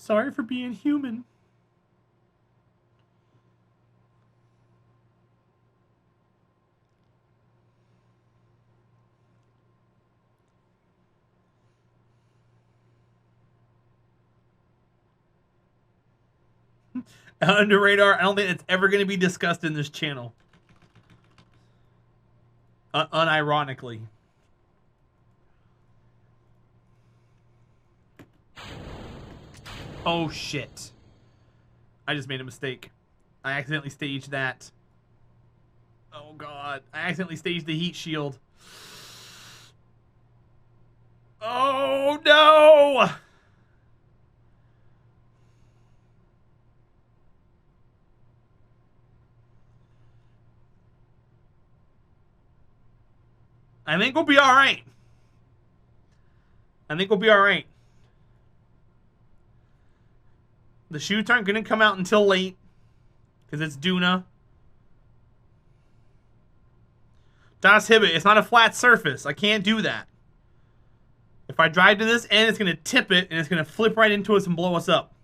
Sorry for being human. Under radar, I don't think it's ever going to be discussed in this channel. Unironically. Oh, shit. I just made a mistake. I accidentally staged that. Oh, God. I accidentally staged the heat shield. Oh, no! I think we'll be alright. I think we'll be alright. The shoots aren't going to come out until late. Because it's Duna. Das Hibbit, it's not a flat surface. I can't do that. If I drive to this end, it's going to tip it, and it's going to flip right into us and blow us up.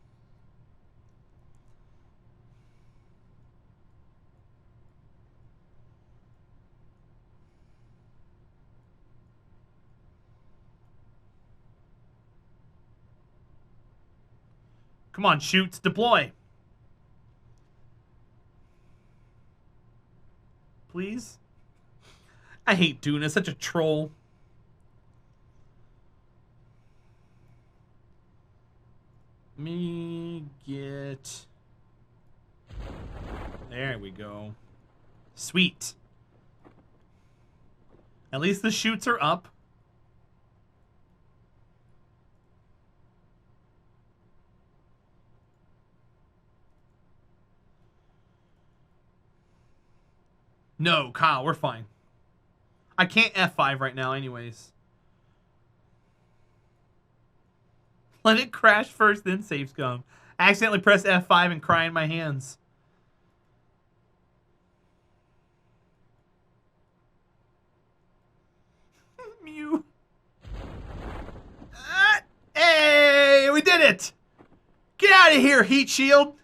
Come on, shoots, deploy. Please? I hate Duna, such a troll. Let me get... There we go. Sweet. At least the shoots are up. No, Kyle, we're fine. I can't F5 right now anyways. Let it crash first, then save scum. I accidentally pressed F5 and cry in my hands. Mew. Hey, we did it! Get out of here, heat shield!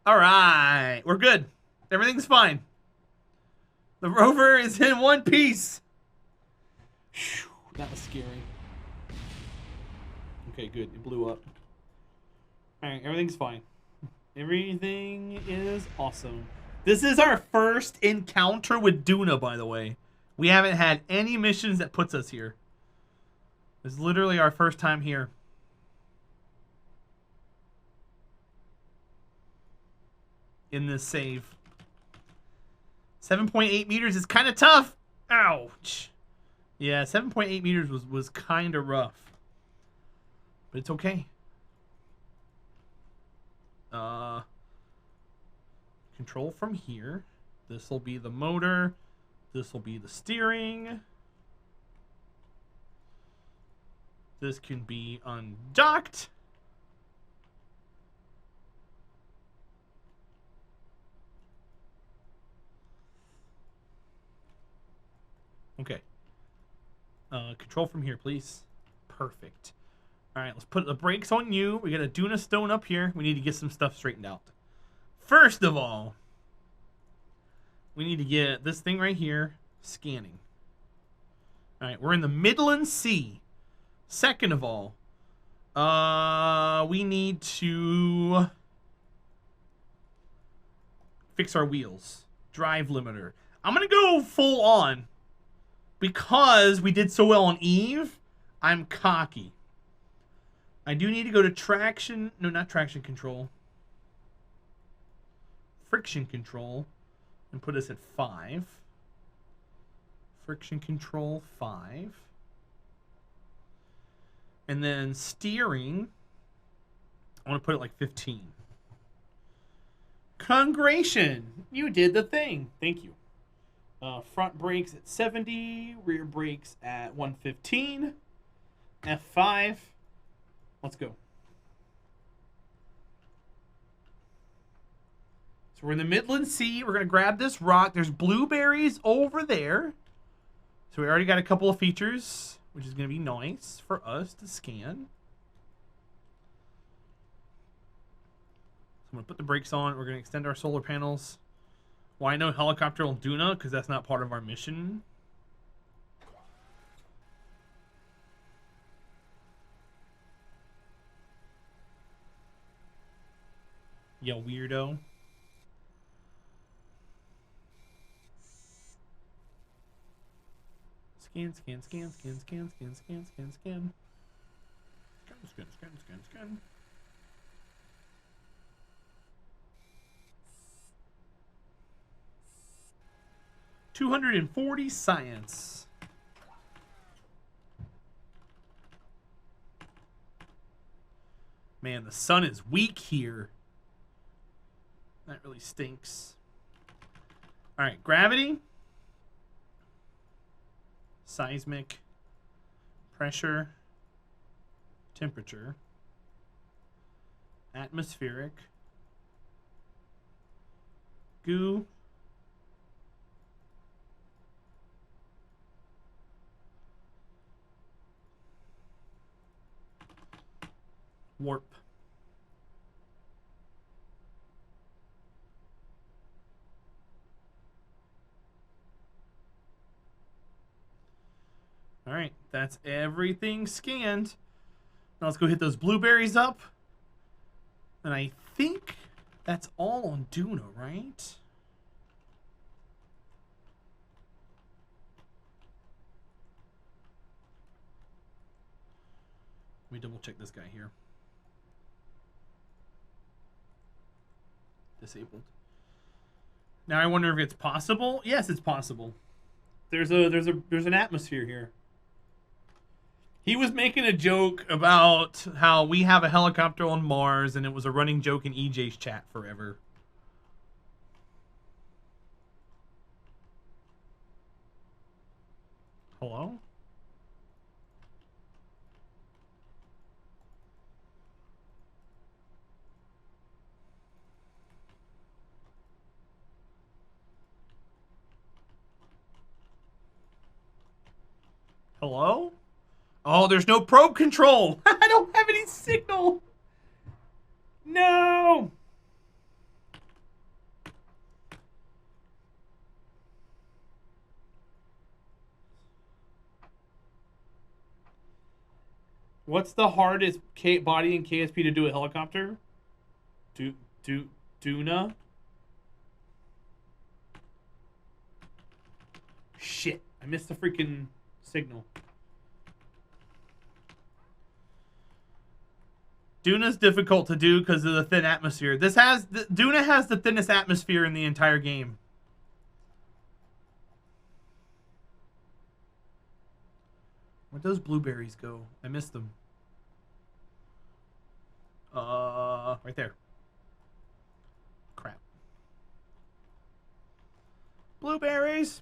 Alright, we're good. Everything's fine. The rover is in one piece. Whew, that was scary. Okay, good. It blew up. Alright, everything's fine. Everything is awesome. This is our first encounter with Duna, by the way. We haven't had any missions that puts us here. It's literally our first time here. In this save. 7.8 meters is kind of tough. Ouch. Yeah, 7.8 meters was kind of rough. But it's okay. Control from here. This will be the motor. This will be the steering. This can be undocked. Okay. Control from here, please. Perfect. All right, let's put the brakes on you. We got a Duna stone up here. We need to get some stuff straightened out. First of all, we need to get this thing right here scanning. All right, we're in the Midland Sea. Second of all, we need to fix our wheels. Drive limiter. I'm going to go full on. Because we did so well on Eve, I'm cocky. I do need to go to traction. No, not traction control. Friction control. And put us at 5. Friction control, 5. And then steering, I want to put it like 15. Congration! You did the thing. Thank you. Front brakes at 70, rear brakes at 115, F5. Let's go. So we're in the Midland Sea. We're going to grab this rock. There's blueberries over there. So we already got a couple of features. which is going to be nice for us to scan. So I'm going to put the brakes on. We're going to extend our solar panels. Why no helicopter on Duna? Because that's not part of our mission. You weirdo. Scan, scan, scan, scan, scan, scan, scan, scan, scan. Scan, scan, scan, scan. $240 science. Man, the sun is weak here. That really stinks. All right, gravity, seismic, pressure, temperature, atmospheric, goo, warp. All right, that's everything scanned. Now let's go hit those blueberries up. And I think that's all on Duna, right? Let me double check this guy here. Disabled. Now I wonder if it's possible. Yes, it's possible. There's an atmosphere here. He was making a joke about how we have a helicopter on Mars, and it was a running joke in EJ's chat forever. Hello? Hello? Oh, there's no probe control. I don't have any signal. No. What's the hardest body in KSP to do a helicopter? Duna? Shit. I missed the freaking signal. Duna's difficult to do because of the thin atmosphere. Duna has the thinnest atmosphere in the entire game. Where'd those blueberries go? I missed them. Right there. Crap. Blueberries.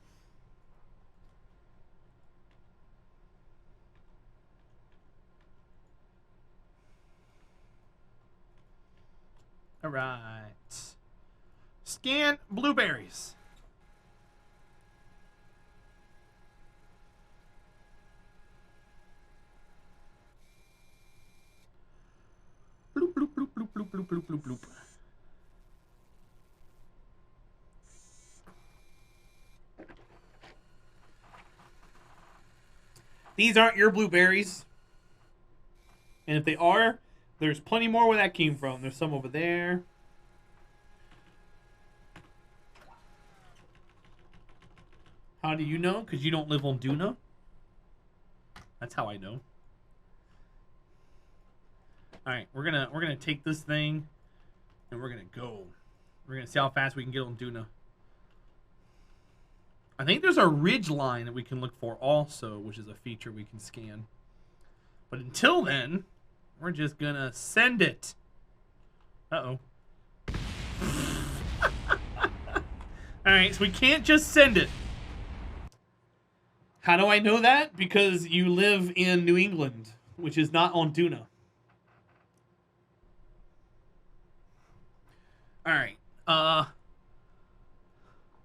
All right. Scan blueberries. Bloop, bloop, bloop, bloop, bloop, bloop, bloop, bloop, bloop. These aren't your blueberries. And if they are, there's plenty more where that came from. There's some over there. How do you know? Because you don't live on Duna. That's how I know. All right, we're gonna take this thing, and we're gonna go. We're gonna see how fast we can get on Duna. I think there's a ridge line that we can look for also, which is a feature we can scan. But until then, we're just gonna send it. Uh-oh. All right, so we can't just send it. How do I know that? Because you live in New England, which is not on Duna. All right.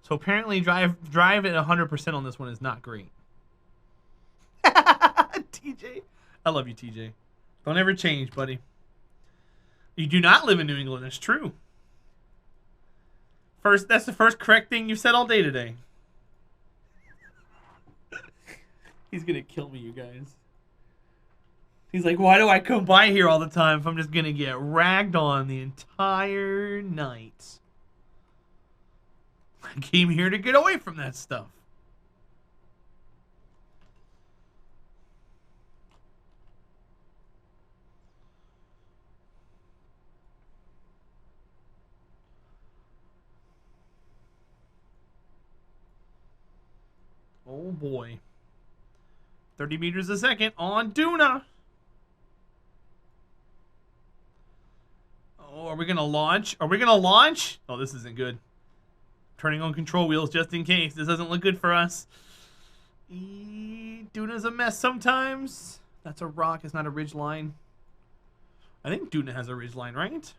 So apparently drive at 100% on this one is not great. TJ. I love you, TJ. Don't ever change, buddy. You do not live in New England. That's true. That's the first correct thing you've said all day today. He's gonna kill me, you guys. He's like, why do I come by here all the time if I'm just gonna get ragged on the entire night? I came here to get away from that stuff. Oh boy. 30 meters a second on Duna. Oh, are we going to launch? Are we going to launch? Oh, this isn't good. Turning on control wheels just in case. This doesn't look good for us. Duna's a mess sometimes. That's a rock. It's not a ridge line. I think Duna has a ridge line, right?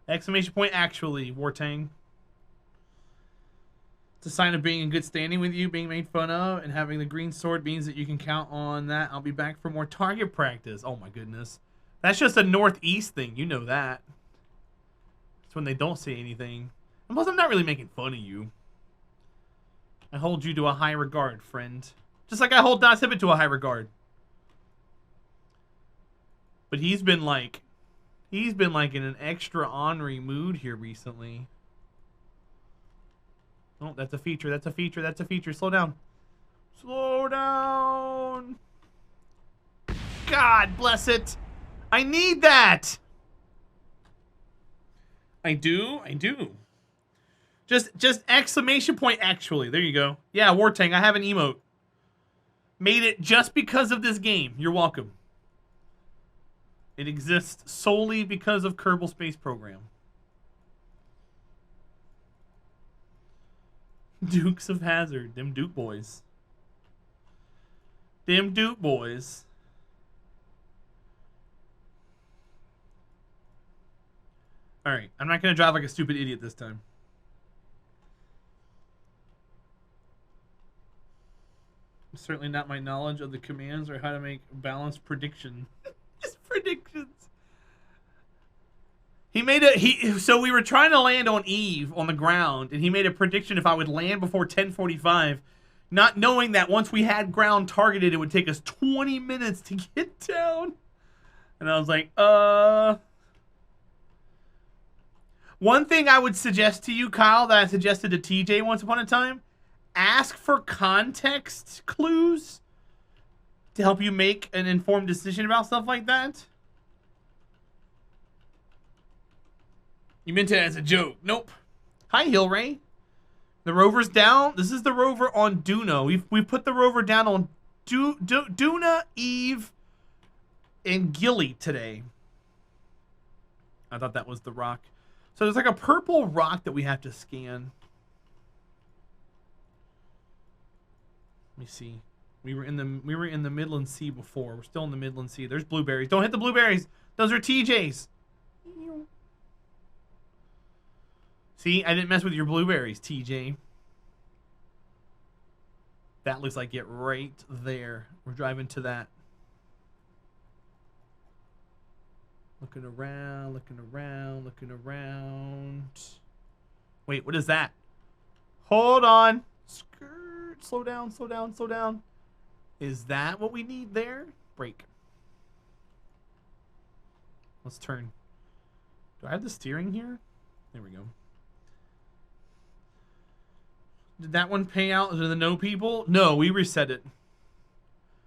Exclamation point actually, Wartang. It's a sign of being in good standing with you, being made fun of, and having the green sword means that you can count on that. I'll be back for more target practice. Oh my goodness. That's just a northeast thing. You know that. It's when they don't say anything. And plus, I'm not really making fun of you. I hold you to a high regard, friend. Just like I hold Das Hibbit to a high regard. But he's been like in an extra ornery mood here recently. Oh, that's a feature. That's a feature. That's a feature. Slow down. Slow down. God bless it. I need that. I do. I do. Just exclamation point actually. There you go. Yeah, Wartang, I have an emote. Made it just because of this game. You're welcome. It exists solely because of Kerbal Space Program. Dukes of Hazzard. Them Duke boys. Them Duke boys. Alright, I'm not going to drive like a stupid idiot this time. Certainly not my knowledge of the commands or how to make balanced prediction. Just predictions. So we were trying to land on Eve on the ground, and he made a prediction if I would land before 10:45, not knowing that once we had ground targeted, it would take us 20 minutes to get down. And I was like, One thing I would suggest to you, Kyle, that I suggested to TJ once upon a time, ask for context clues to help you make an informed decision about stuff like that. You meant it as a joke. Nope. Hi, Hillray. The rover's down. This is the rover on Duna. We've put the rover down on Duna, Eve, and Gilly today. I thought that was the rock. So there's like a purple rock that we have to scan. Let me see. We were in the Midland Sea before. We're still in the Midland Sea. There's blueberries. Don't hit the blueberries. Those are TJ's. See, I didn't mess with your blueberries, TJ. That looks like it right there. We're driving to that. Looking around, looking around, looking around. Wait, what is that? Hold on. Skirt. Slow down, slow down, slow down. Is that what we need there? Brake. Let's turn. Do I have the steering here? There we go. Did that one pay out to the no people? No, we reset it.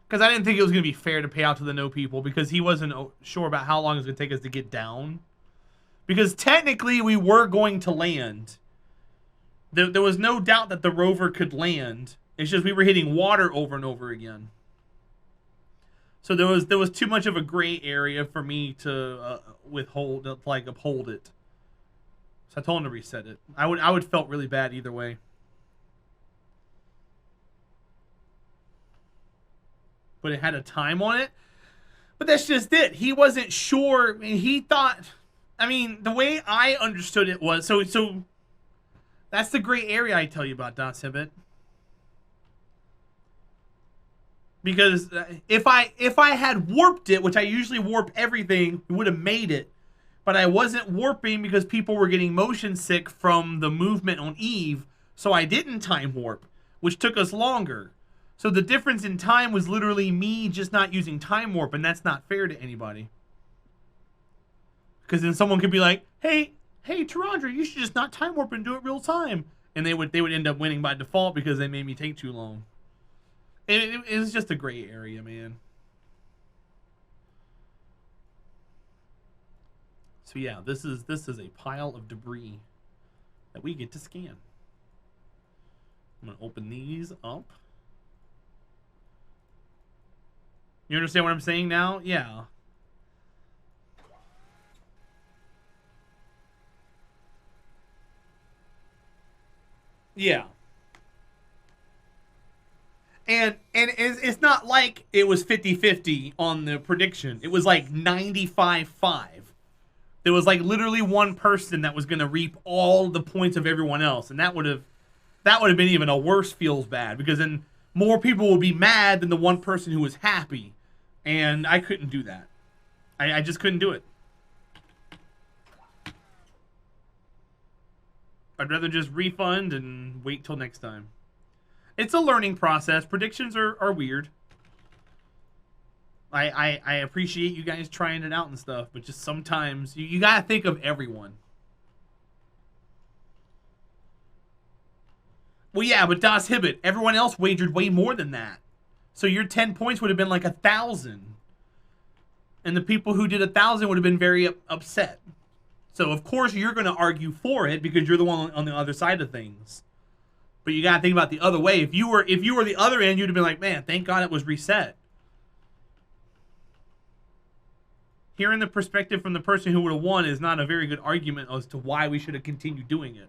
Because I didn't think it was going to be fair to pay out to the no people because he wasn't sure about how long it was going to take us to get down. Because technically we were going to land. There was no doubt that the rover could land. It's just we were hitting water over and over again. So there was too much of a gray area for me to uphold it. So I told him to reset it. I would felt really bad either way. But it had a time on it. But that's just it. He wasn't sure. I mean, he thought. I mean, the way I understood it was so. That's the gray area I tell you about, Das Hibbit. Because if I had warped it, which I usually warp everything, it would have made it. But I wasn't warping because people were getting motion sick from the movement on Eve, so I didn't time warp, which took us longer. So the difference in time was literally me just not using time warp, and that's not fair to anybody. Because then someone could be like, hey, Terahdra, you should just not time warp and do it real time. And they would end up winning by default because they made me take too long. It was just a gray area, man. So yeah, this is a pile of debris that we get to scan. I'm gonna open these up. You understand what I'm saying now? Yeah. Yeah. And it's not like it was 50-50 on the prediction. It was like 95-5. There was like literally one person that was going to reap all the points of everyone else, and that would have been even a worse feels bad, because then more people would be mad than the one person who was happy, and I couldn't do that. I just couldn't do it. I'd rather just refund and wait till next time. It's a learning process. Predictions are weird. I appreciate you guys trying it out and stuff, but just sometimes you gotta think of everyone. Well, yeah, but Das Hibbit, everyone else wagered way more than that. So your 10 points would have been like 1,000. And the people who did 1,000 would have been very upset. So, of course, you're going to argue for it because you're the one on the other side of things. But you got to think about the other way. If you were the other end, you'd have been like, man, thank God it was reset. Hearing the perspective from the person who would have won is not a very good argument as to why we should have continued doing it.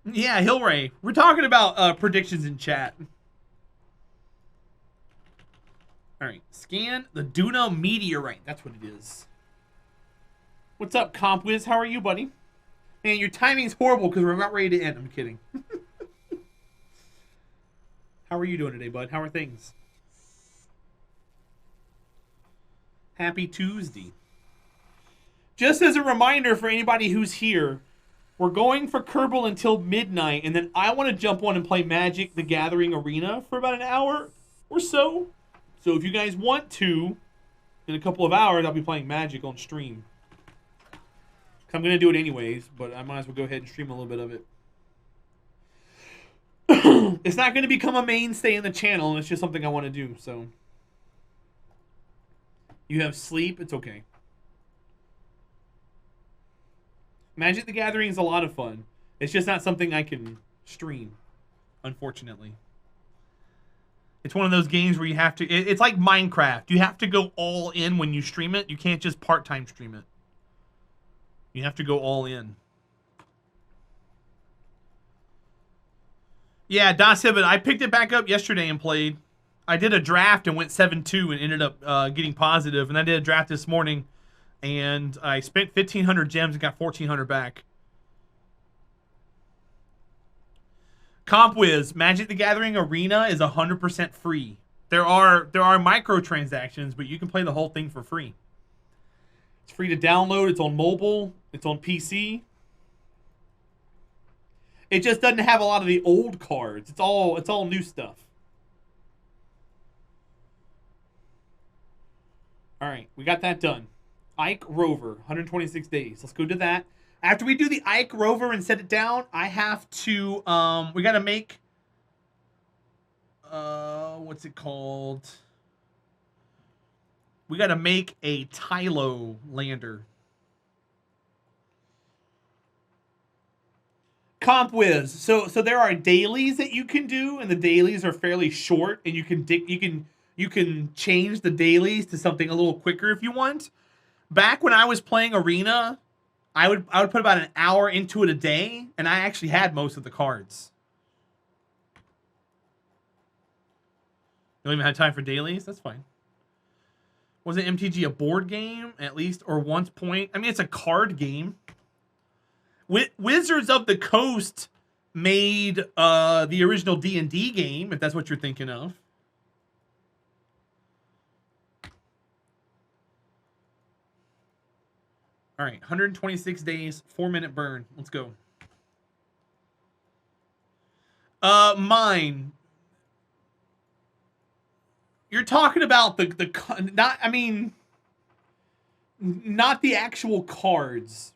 Yeah, Hillray. We're talking about predictions in chat. Alright, scan the Duna meteorite. That's what it is. What's up, CompWiz? How are you, buddy? Man, your timing's horrible because we're about ready to end. I'm kidding. How are you doing today, bud? How are things? Happy Tuesday. Just as a reminder for anybody who's here, we're going for Kerbal until midnight, and then I want to jump on and play Magic the Gathering Arena for about an hour or so. So if you guys want to, in a couple of hours, I'll be playing Magic on stream. I'm going to do it anyways, but I might as well go ahead and stream a little bit of it. It's not going to become a mainstay in the channel, and it's just something I want to do, so. You have sleep, it's okay. Magic the Gathering is a lot of fun. It's just not something I can stream, unfortunately. It's one of those games where you have to... It's like Minecraft. You have to go all in when you stream it. You can't just part-time stream it. You have to go all in. Yeah, Das Hibbit, I picked it back up yesterday and played. I did a draft and went 7-2 and ended up getting positive. And I did a draft this morning, and I spent 1,500 gems and got 1,400 back. CompWiz, Magic the Gathering Arena is 100% free. There are microtransactions, but you can play the whole thing for free. It's free to download. It's on mobile. It's on PC. It just doesn't have a lot of the old cards. It's all new stuff. All right, we got that done. Ike Rover, 126 days. Let's go do that. After we do the Ike Rover and set it down, I have to, we got to make, what's it called? We got to make a Tylo lander. CompWiz. So there are dailies that you can do, and the dailies are fairly short, and you can change the dailies to something a little quicker if you want. Back when I was playing Arena, I would put about an hour into it a day, and I actually had most of the cards. You don't even have time for dailies? That's fine. Wasn't MTG a board game, at least, or once point? I mean, it's a card game. Wizards of the Coast made the original D&D game, if that's what you're thinking of. All right, 126 days, 4-minute burn. Let's go. Mine. You're talking about not the actual cards.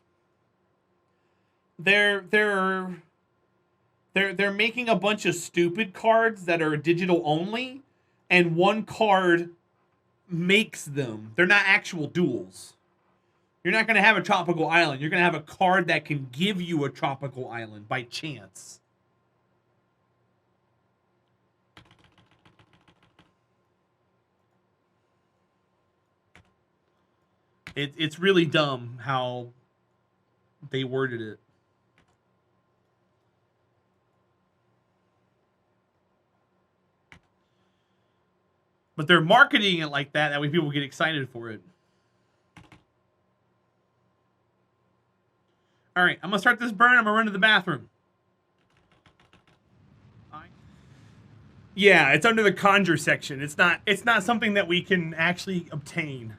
They're making a bunch of stupid cards that are digital only, and one card makes them. They're not actual duels. You're not going to have a tropical island. You're going to have a card that can give you a tropical island by chance. It's really dumb how they worded it. But they're marketing it like that. That way people get excited for it. All right, I'm going to start this burn. I'm going to run to the bathroom. Yeah, it's under the conjure section. It's not something that we can actually obtain.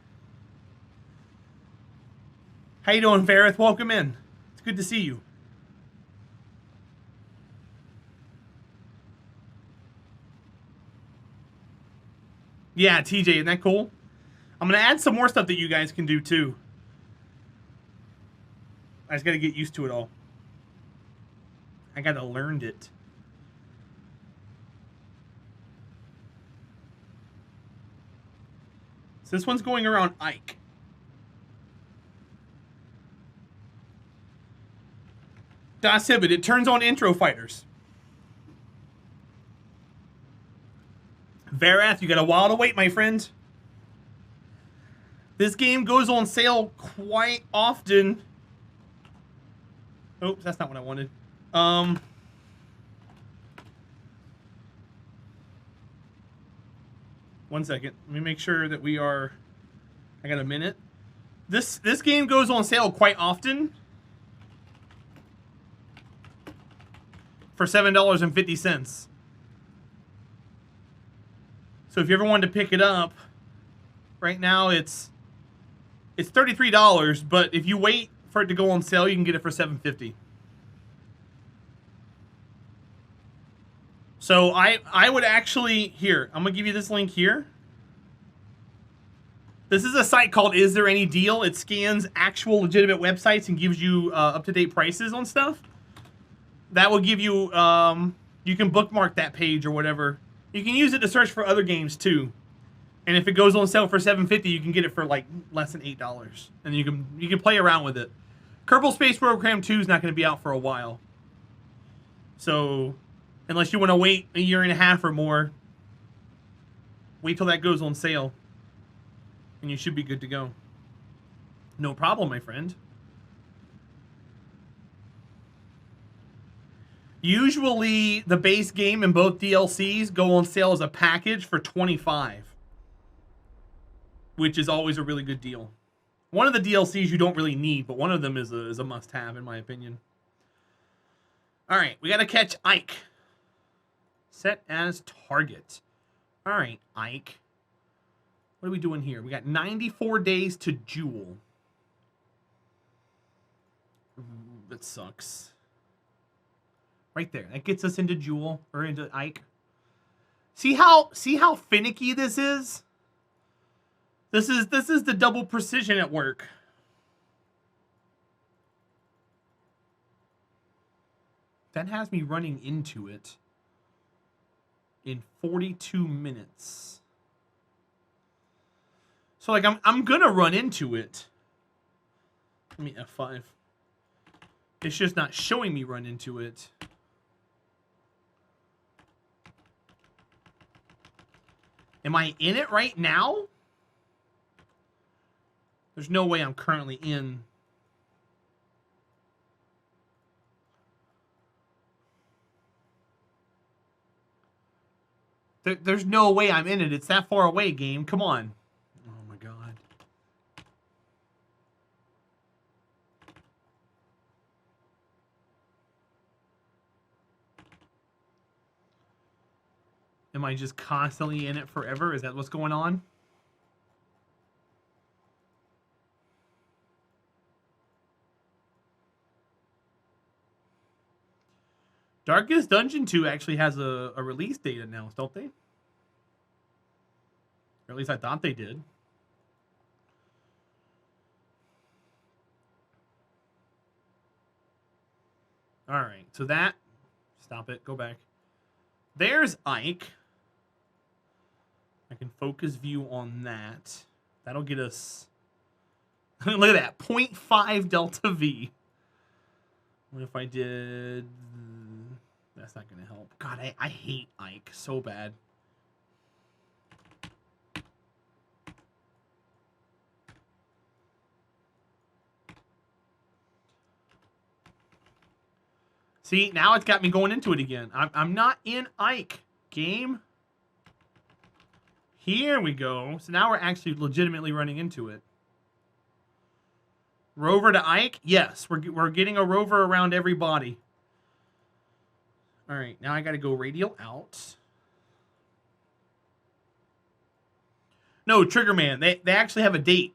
How you doing, Vareth? Welcome in. It's good to see you. Yeah, TJ, isn't that cool? I'm going to add some more stuff that you guys can do, too. I just got to get used to it all. I got to learn it. So this one's going around Ike. Dasibit, it turns on intro fighters. Varath, you got a while to wait, my friend. This game goes on sale quite often. Oops, that's not what I wanted. One second. Let me make sure that we are... I got a minute. This game goes on sale quite often. For $7.50. So if you ever wanted to pick it up, right now it's $33, but if you wait for it to go on sale, you can get it for $7.50. So I would actually, here, I'm gonna give you this link here. This is a site called Is There Any Deal? It scans actual legitimate websites and gives you up-to-date prices on stuff. That will give you, you can bookmark that page or whatever. You can use it to search for other games too. And if it goes on sale for $7.50, you can get it for like less than $8. And you can play around with it. Kerbal Space Program 2 is not going to be out for a while. So, unless you want to wait a year and a half or more, wait till that goes on sale. And you should be good to go. No problem, my friend. Usually, the base game and both DLCs go on sale as a package for $25, which is always a really good deal. One of the DLCs you don't really need, but one of them is a must-have, in my opinion. All right, we got to catch Ike. Set as target. All right, Ike. What are we doing here? We got 94 days to Jewel. That sucks. Right there. That gets us into Jewel or into Ike. See how finicky this is? This is the double precision at work. That has me running into it in 42 minutes. So like I'm gonna run into it. Let me F5. It's just not showing me run into it. Am I in it right now? There's no way I'm currently in. There's no way I'm in it. It's that far away, game. Come on. Oh my god. Am I just constantly in it forever? Is that what's going on? Darkest Dungeon 2 actually has a release date announced, don't they? Or at least I thought they did. All right, so that... Stop it. Go back. There's Ike. I can focus view on that. That'll get us... Look at that. 0.5 delta V. What if I did... That's not going to help. God, I hate Ike so bad. See, now it's got me going into it again. I'm not in Ike. Game. Here we go. So now we're actually legitimately running into it. Rover to Ike? Yes, we're getting a rover around every body. All right, now I got to go radial out. No, Triggerman. They actually have a date.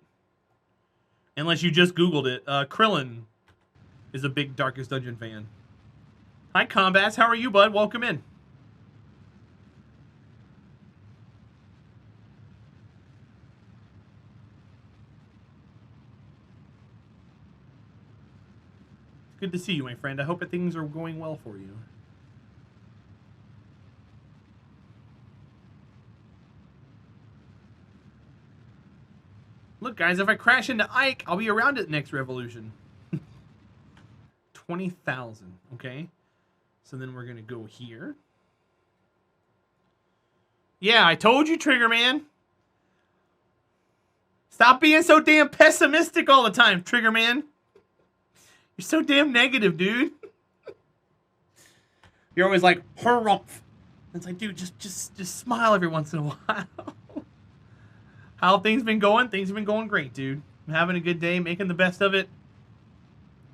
Unless you just Googled it. Krillin is a big Darkest Dungeon fan. Hi, Combats. How are you, bud? Welcome in. It's good to see you, my friend. I hope that things are going well for you. Look, guys, if I crash into Ike, I'll be around it next revolution. 20,000, okay? So then we're going to go here. Yeah, I told you, Trigger Man. Stop being so damn pessimistic all the time, Trigger Man. You're so damn negative, dude. You're always like, harumph. It's like, dude, just smile every once in a while. How have things been going? Things have been going great, dude. I'm having a good day, making the best of it.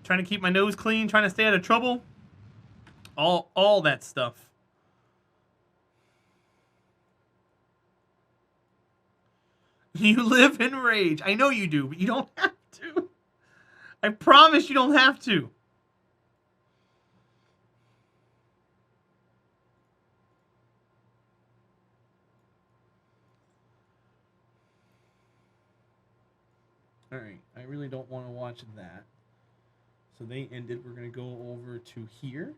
Trying to keep my nose clean, trying to stay out of trouble. All that stuff. You live in rage. I know you do, but you don't have to. I promise you don't have to. Alright, I really don't want to watch that. So they ended. We're going to go over to here.